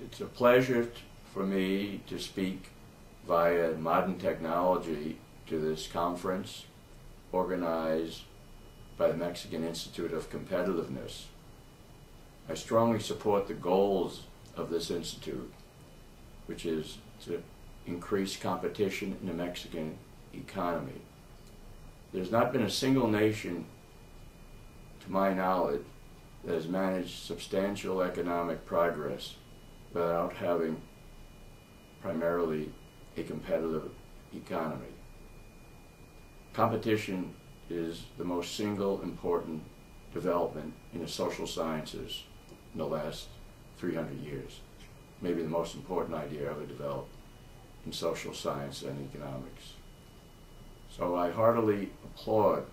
It's a pleasure for me to speak via modern technology to this conference organized by the Mexican Institute of Competitiveness. I strongly support the goals of this institute, which is to increase competition in the Mexican economy. There's not been a single nation, to my knowledge, that has managed substantial economic progress without having primarily a competitive economy. Competition is the most single important development in the social sciences in the last 300 years. Maybe the most important idea ever developed in social science and economics. So I heartily applaud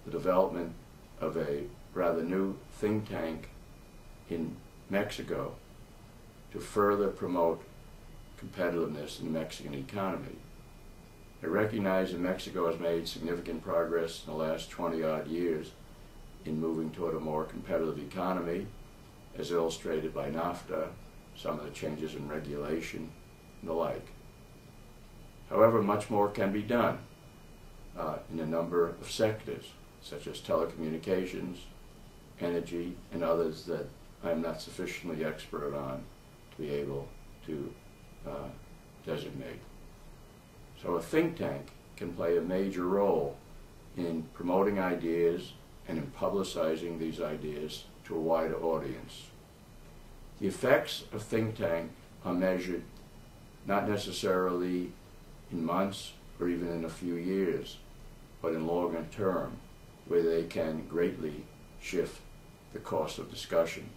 the development of a rather new think tank in Mexico to further promote competitiveness in the Mexican economy. I recognize that Mexico has made significant progress in the last 20-odd years in moving toward a more competitive economy, as illustrated by NAFTA, some of the changes in regulation, and the like. However, much more can be done in a number of sectors, such as telecommunications, energy, and others that I'm not sufficiently expert on to be able to designate. So a think tank can play a major role in promoting ideas and in publicizing these ideas to a wider audience. The effects of think tank are measured not necessarily in months or even in a few years, but in longer term, where they can greatly shift the course of discussion.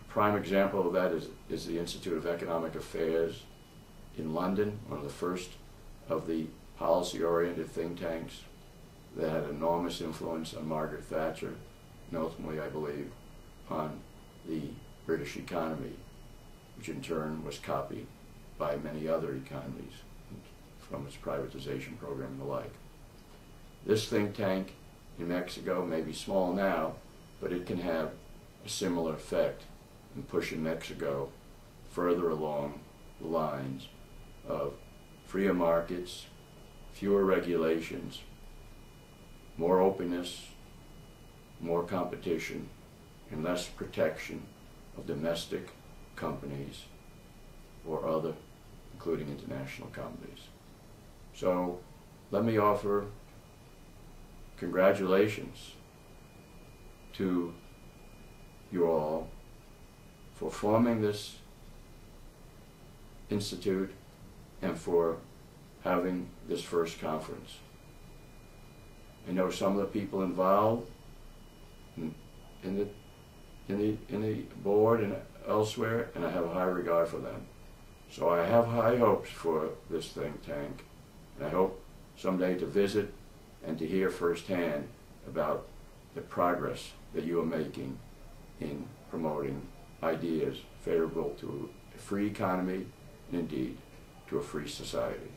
A prime example of that is the Institute of Economic Affairs in London, one of the first of the policy-oriented think tanks that had enormous influence on Margaret Thatcher, and ultimately, I believe, on the British economy, which in turn was copied by many other economies from its privatization program and the like. This think tank in Mexico may be small now, but it can have a similar effect in pushing Mexico further along the lines of freer markets, fewer regulations, more openness, more competition, and less protection of domestic companies or other, including international companies. So let me offer congratulations to you all for forming this institute and for having this first conference. I know some of the people involved in the board and elsewhere, and I have a high regard for them. So I have high hopes for this think tank, and I hope someday to visit and to hear firsthand about the progress that you are making in promoting ideas favorable to a free economy and indeed to a free society.